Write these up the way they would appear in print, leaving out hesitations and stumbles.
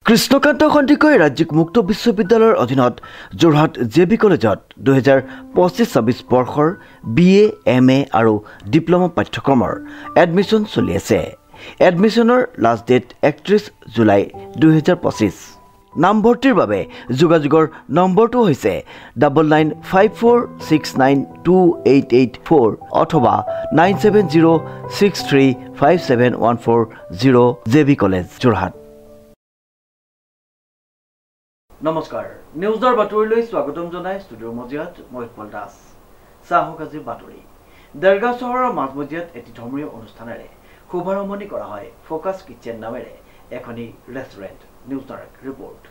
কৃষ্ণকান্ত সন্দিকৈ ৰাজ্যিক মুক্ত বিশ্ববিদ্যালয়ৰ অধীনত যোৰহাট জেবি কলেজত 2025-26 বৰ্ষৰ BA, MA আৰু ডিপ্ল'মা পাঠ্যক্ৰমৰ এডমিশ্যন চলি আছে। এডমিশ্যনৰ লাষ্ট ডেট 31 জুলাই 2025। নামভৰ্তিৰ বাবে যোগাযোগৰ নম্বৰটো হৈছে 9954692884 অথবা 9706357140 জেবি কলেজ যোৰহাট। নমস্কাৰ, নিউজৰ বাতৰিলৈ স্বাগতম জনাই ষ্টুডিঅ'ৰ মজিয়াত মই উৎপল দাস। চাহক আজি বাতৰি। দেৰগাঁও চহৰৰ মাজমজিয়াত এটি ধৰ্মীয় অনুষ্ঠানেৰে শুভাৰম্ভণি কৰা হয় ফ'কাছ কিটচেন নামেৰে এখনি restaurant. News direct report.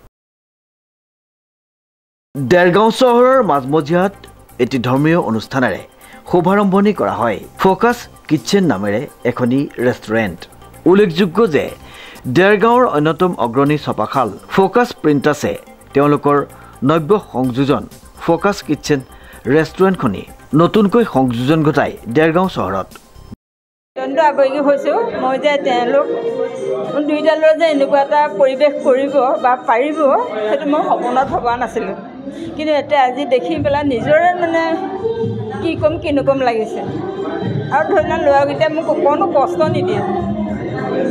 Dergaon চহৰৰ মাজমজিয়াত এটি ধৰ্মীয় অনুষ্ঠানেৰে শুভাৰম্ভণি কৰা হয় ফ'কাছ কিটচেন নামেৰে এখনি ৰেষ্টুৰেণ্ট। উল্লেখযোগ্য যে দেৰগাঁৱৰ অন্যতম অগ্ৰণী ছপাশাল ফ'কাছ প্ৰিণ্টাৰ্ছে তেওঁলোকৰ নব্য সংযোজন ফ'কাছ কিটচেন ৰেষ্টুৰেণ্টখনি নতুনকৈ সংযোজন ঘটাই দেৰগাঁও চহৰত। আৱেগিক হৈছোঁ মই যে তেওঁলোক দুইটালৈ যে এনেকুৱা এটা পৰিৱেশ কৰিব বা পাৰিব সেইটো মই সপোনত ভবা নাছিলোঁ, কিন্তু এতিয়া আজি দেখি পেলাই নিজৰে মানে কি ক'ম কি নক'ম লাগিছে। আৰু ধৰি লোৱা ল'ৰাকেইটাই মোক অকণো কষ্ট নিদিয়ে,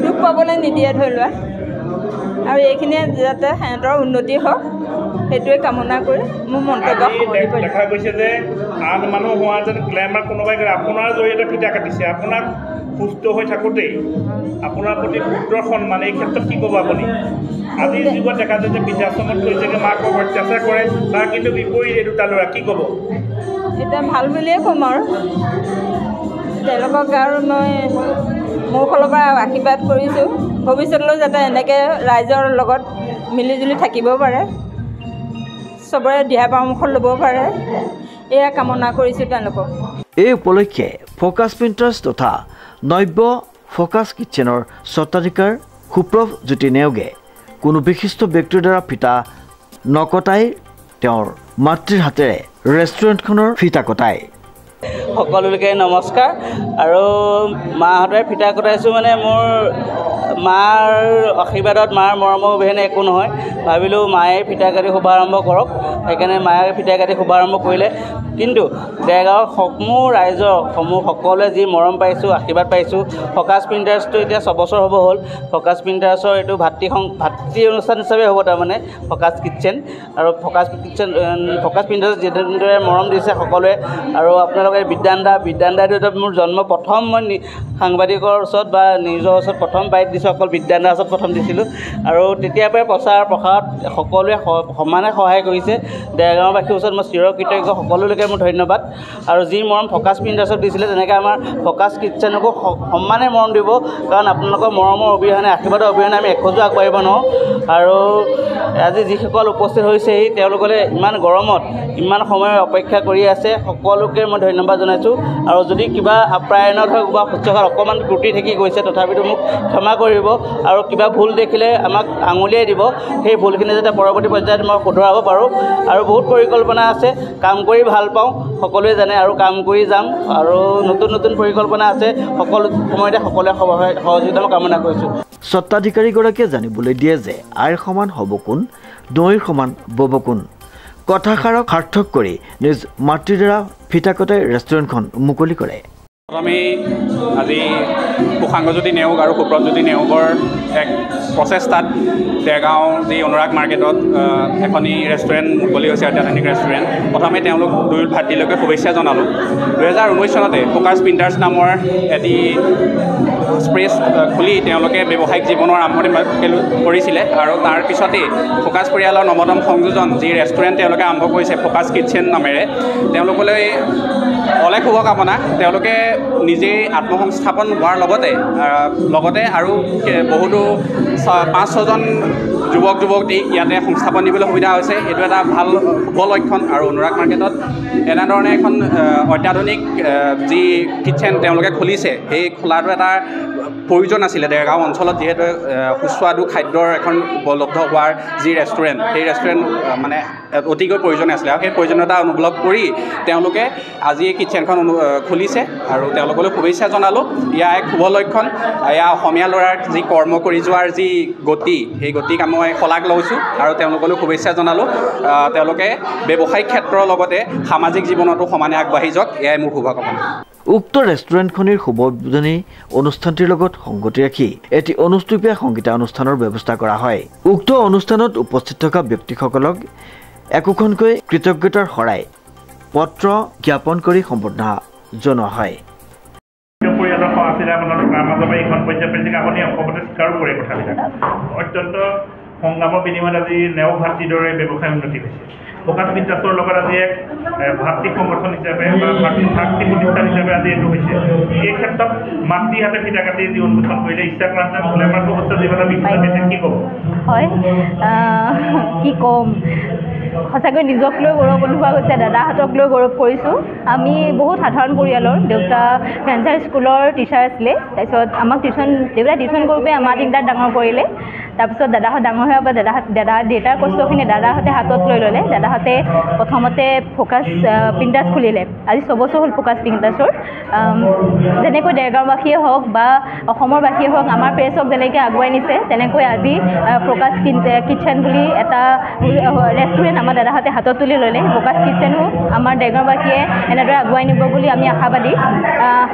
দুখ পাবলৈ নিদিয়ে ধৰি লোৱা, আৰু এইখিনিয়ে যাতে সিহঁতৰ উন্নতি হওক সেইটোৱে কামনা কৰি মোৰ মন্তব্য দেখা গৈছে যে আন মানুহ হোৱা যেন গ্লেমাৰ কোনোবাই আপোনাৰ জৰিয়তে ফিটা কাটিছে। আপোনাক সুস্থ হৈ থাকোঁতেই আপোনাৰ প্ৰতি পুত্ৰ সন্মান, এই ক্ষেত্ৰত কি ক'ব আপুনি? আজিৰ যুগত দেখা যায় যে বৃদ্ধাশ্ৰমত গৈছেগৈ মাকক অত্যাচাৰ কৰে, তাৰ কিন্তু বিপৰীত এই দুটা ল'ৰা, কি ক'ব? এতিয়া ভাল বুলিয়ে ক'ম আৰু তেওঁলোকক আৰু মই মোৰ ফালৰ পৰা আশীৰ্বাদ কৰিছোঁ ভৱিষ্যতলৈ যাতে এনেকৈ ৰাইজৰ লগত মিলিজুলি থাকিব পাৰে, চবৰে দিহা পৰামৰ্শ ল'ব পাৰে, এয়া কামনা কৰিছোঁ তেওঁলোকক। এই উপলক্ষে ফ'কাছ প্ৰিণ্টাৰ্ছ তথা নব্য ফ'কাছ কিটচেনৰ স্বত্বাধিকাৰ সুপ্ৰভ জ্যোতি নেওগে কোনো বিশিষ্ট ব্যক্তিৰ দ্বাৰা ফিটা নকটাই তেওঁৰ মাতৃৰ হাতেৰে ৰেষ্টুৰেণ্টখনৰ ফিটা কটায়। সকলোকে নমস্কাৰ। আৰু মাহঁতে ফিটা কটাইছোঁ মানে মোৰ মাৰ আশীৰ্বাদত, মাৰ মৰমৰ অবিহনে একো নহয়। ভাবিলোঁ মায়ে ফিটা কাটি শুভাৰম্ভ কৰক, সেইকাৰণে মায়ে ফিটা কাটি শুভাৰম্ভ কৰিলে। কিন্তু দেৰগাঁৱৰ সমূহ ৰাইজৰ সকলোৱে যি মৰম পাইছোঁ, আশীৰ্বাদ পাইছোঁ। ফ'কাছ প্ৰিণ্টাৰ্ছটো এতিয়া 6 বছৰ হ'ব হ'ল। ফ'কাছ প্ৰিণ্টাৰ্ছৰ এইটো ভাতৃ অনুষ্ঠান হিচাপে হ'ব তাৰমানে ফ'কাছ কিটচেন। আৰু ফ'কাছ প্ৰিণ্টাৰ্ছ যেনেদৰে মৰম দিছে সকলোৱে, আৰু আপোনালোকে বিদ্যানদাইটো মোৰ জন্ম প্ৰথম মই সাংবাদিকৰ ওচৰত বা নিজৰ ওচৰত প্ৰথম বাইট দিছোঁ, অকল বিদ্যানদাৰ ওচৰত প্ৰথম দিছিলোঁ। আৰু তেতিয়াৰ পৰাই প্ৰচাৰ প্ৰসাৰত সকলোৱে সমানে সহায় কৰিছে। দেৰগাঁওবাসীৰ ওচৰত মই চিৰকৃতজ্ঞ, সকলোলৈকে মোৰ ধন্যবাদ। আৰু যি মৰম ফ'কাছ প্ৰিণ্টাৰ্ছক দিছিলে তেনেকৈ আমাৰ ফ'কাছ কিটচেনকো সমানে মৰম দিব, কাৰণ আপোনালোকৰ মৰমৰ অবিহনে, আশীৰ্বাদৰ অবিহনে আমি এখোজো আগবাঢ়িব নোৱাৰোঁ। আৰু আজি যিসকল উপস্থিত হৈছেহি তেওঁলোকলৈ ইমান গৰমত ইমান সময় অপেক্ষা কৰি আছে, সকলোকে মই ধন্যবাদ জনাইছোঁ। আৰু যদি কিবা আপ্যায়নত হওক বা শুশ্ৰূষাত অকণমান ত্ৰুটি থাকি গৈছে তথাপিতো মোক ক্ষমা কৰিব, আৰু কিবা ভুল দেখিলে আমাক আঙুলিয়াই দিব, সেই ভুলখিনি যাতে পৰৱৰ্তী পৰ্যায়ত মই শুধৰাব পাৰোঁ। আৰু বহুত পৰিকল্পনা আছে, কাম কৰি ভাল পাওঁ, সকলোৱে জানে, আৰু কাম কৰি যাম। আৰু নতুন নতুন পৰিকল্পনা আছে, সকলো সময়তে সকলোৱে সহযোগিতা মই কামনা কৰিছোঁ। স্বত্বাধিকাৰীগৰাকীয়ে জানিবলৈ দিয়ে যে আইৰ সমান হ'ব কোন, নৈৰ সমান বব কোন। কথাষাৰক সাৰ্থক কৰি নিজ মাতৃৰ দ্বাৰা ফিটা কটাই ৰেষ্টুৰেণ্টখন মুকলি কৰে। আমি আজি কুশাংগজ্যোতি নেওগ আৰু সুপ্ৰজ্যোতি নেওগৰ এক প্ৰচেষ্টাত দেৰগাঁও যি অনুৰাগ মাৰ্কেটত এখনি ৰেষ্টুৰেণ্ট মুকলি হৈছে, অত্যাধুনিক ৰেষ্টুৰেণ্ট। প্ৰথমে তেওঁলোক দুয়ো ভাতৃলৈকে শুভেচ্ছা জনালোঁ। 2019 চনতে ফ'কাছ প্ৰিণ্টাৰ্ছ নামৰ এটি স্পেচ খুলি তেওঁলোকে ব্যৱসায়িক জীৱনৰ আৰম্ভণি কৰিছিলে। আৰু তাৰ পিছতেই ফ'কাছ পৰিয়ালৰ নৱতম সংযোজন যি ৰেষ্টুৰেণ্ট তেওঁলোকে আৰম্ভ কৰিছে ফ'কাছ কিটচেন নামেৰে, তেওঁলোকলৈ অলেখ শুভকামনা। তেওঁলোকে নিজেই আত্মসংস্থাপন হোৱাৰ লগতে আৰু বহুতো 5-6জন যুৱক যুৱতীক ইয়াতে সংস্থাপন দিবলৈ সুবিধা হৈছে। এইটো এটা ভাল শুভ লক্ষণ। আৰু অনুৰাগ মাৰ্কেটত এনেধৰণে এখন অত্যাধুনিক যি কিটচেন তেওঁলোকে খুলিছে, সেই খোলাটো এটা প্ৰয়োজন আছিলে দেৰগাঁও অঞ্চলত যিহেতু সুস্বাদু খাদ্যৰ এখন উপলব্ধ হোৱাৰ যি ৰেষ্টুৰেণ্ট সেই ৰেষ্টুৰেণ্ট মানে অতিকৈ প্ৰয়োজন আছিলে আৰু সেই প্ৰয়োজনীয়তা অনুভৱ কৰি তেওঁলোকে আজি এই কিটচেনখন খুলিছে আৰু তেওঁলোকলৈ শুভেচ্ছা জনালোঁ এয়া এক শুভ লক্ষণ এয়া অসমীয়া ল'ৰাৰ যি কৰ্ম কৰি যোৱাৰ যি গতি সেই গতিক মই শলাগ লৈছোঁ আৰু তেওঁলোকলৈ শুভেচ্ছা জনালোঁ তেওঁলোকে ব্যৱসায়িক ক্ষেত্ৰৰ লগতে সামাজিক জীৱনতো সমানে আগবাঢ়ি যাওক এয়াই মোৰ শুভকামনা উক্ত ৰেষ্টুৰেণ্টখনিৰ শুভ উদ্বোধনী অনুষ্ঠানটিৰ লগত সংগতি ৰাখি এটি অনুষ্টুপীয়া সংগীতা অনুষ্ঠানৰ ব্যৱস্থা কৰা হয় উক্ত অনুষ্ঠানত উপস্থিত থকা ব্যক্তিসকলক একোখনকৈ কৃতজ্ঞতাৰ শৰাই পত্ৰ জ্ঞাপন কৰি সম্বৰ্ধনা জনোৱা হয় পৰিয়ালৰ সহায়িকা মাজৰ পৰা এইখন পৰ্যায় পাইছে আপুনি অসমতে স্বীকাৰো কৰে কথাবিলাক অত্যন্ত সংগ্ৰামৰ বিনিময়ত আজি নেও ভাতৃৰ দৰে ব্যৱসায় উন্নতি হৈছে ফ'কাছ বিন্দাছৰ লগত আজি এক ভাতৃ সংগঠন হিচাপে বা ভাতৃ প্ৰতিষ্ঠান হিচাপে আজি এইটো হৈছে এই ক্ষেত্ৰত মাতৃহাতে ফিটা কাটি যি উন্মোচন কৰিলে ইচ্ছাক্ৰান্ত গ্লেমাৰ অৱস্থা জীৱনৰ বিষয়ে কি ক'ব হয় কি ক'ম সঁচাকৈ নিজক লৈ গৌৰৱ অনুভৱ হৈছে দাদাহঁতক লৈ গৌৰৱ কৰিছোঁ আমি বহুত সাধাৰণ পৰিয়ালৰ দেউতা ফ্ৰেঞ্চাইজ স্কুলৰ টিচাৰ আছিলে তাৰপিছত আমাক দেউতাই টিউশ্যন কৰোঁতে আমাৰ তিনিটাক ডাঙৰ কৰিলে তাৰপিছত দাদাহঁত ডাঙৰ হোৱাৰ পৰা দেউতাৰ কষ্টখিনি দাদাহঁতে হাতত লৈ ল'লে দাদাহঁতে প্ৰথমতে ফ'কাছ প্ৰিণ্টাৰ্ছ খুলিলে আজি 6 বছৰ হ'ল ফ'কাছ প্ৰিণ্টাৰ্ছৰ যেনেকৈ দেৰগাঁওবাসীয়ে হওক বা অসমৰবাসীয়ে হওক আমাৰ প্ৰেছক যেনেকৈ আগুৱাই নিছে তেনেকৈ আজি ফ'কাছ কিটচেন বুলি এটা ৰেষ্টুৰেণ্ট আমাৰ দাদাহঁতে হাতত তুলি ল'লে ফ'কাছ কিটচেনো আমাৰ দেৰগাঁওবাসীয়ে এনেদৰে আগুৱাই নিব বুলি আমি আশাবাদী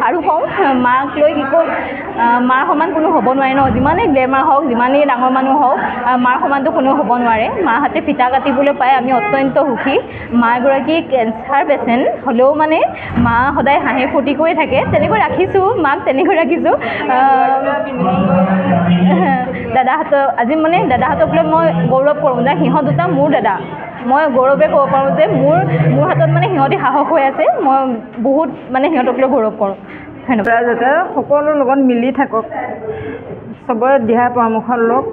আৰু কওঁ মাক লৈ কি কওঁ মাৰ সমান কোনো হ'ব নোৱাৰে ন যিমানেই গ্লেমাৰ হওক যিমানেই ডাঙৰ মানুহ হওক মাৰ সমানটো কোনেও হ'ব নোৱাৰে মাহঁতে ফিটা কাটিবলৈ পাই আমি অত্যন্ত সুখী মা এগৰাকী কেঞ্চাৰ পেচেণ্ট হ'লেও মানে মা সদায় হাঁহি ফূৰ্তি কৰি থাকে তেনেকৈ ৰাখিছোঁ মাক তেনেকৈ ৰাখিছোঁ দাদাহঁতক আজি মানে দাদাহঁতক লৈ মই গৌৰৱ কৰোঁ যে সিহঁত দুটা মোৰ দাদা মই গৌৰৱে ক'ব পাৰোঁ যে মোৰ হাতত মানে সিহঁতি সাহস হৈ আছে মই বহুত মানে সিহঁতক লৈ গৌৰৱ কৰোঁ ধন্যবাদ যাতে সকলোৰ লগত মিলি থাকক চবৰে দিহা পৰামৰ্শ লওক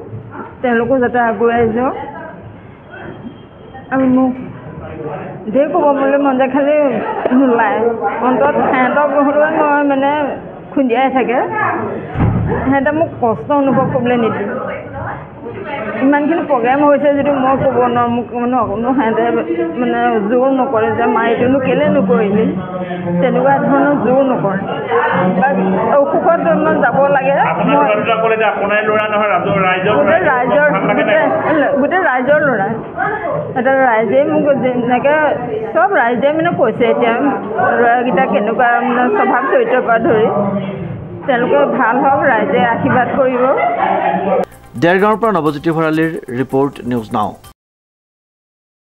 তেওঁলোকো যাতে আগুৱাই যাওক আৰু মোক ধেৰ ক'বলৈ মন যায় খালি নোলায় অন্তত সিহঁতক হ'লেও মই মানে খুন্দিয়াই থাকে সিহঁতে মোক কষ্ট অনুভৱ কৰিবলৈ নিদিয়ে ইমানখিনি প্ৰগ্ৰেম হৈছে যদিও মই ক'ব নোৱাৰোঁ মোক মানে অকণো সিহঁতে মানে জোৰ নকৰে যে মা এইটোনো কেলৈ নকৰিলি তেনেকুৱা ধৰণৰ জোৰ নকৰে অসুখত যাব লাগে গোটেই ৰাইজৰ ল'ৰা এটা ৰাইজে মোক যেনেকৈ চব ৰাইজে মানে কৈছে এতিয়া ল'ৰাকেইটা কেনেকুৱা মানে স্বভাৱ চৰিত্ৰৰ পৰা ধৰি তেওঁলোকে ভাল হওক ৰাইজে আশীৰ্বাদ কৰিব দেৰগাঁৱৰ পৰা নৱজ্যোতি ভৰালীৰ ৰিপৰ্ট নিউজ নাও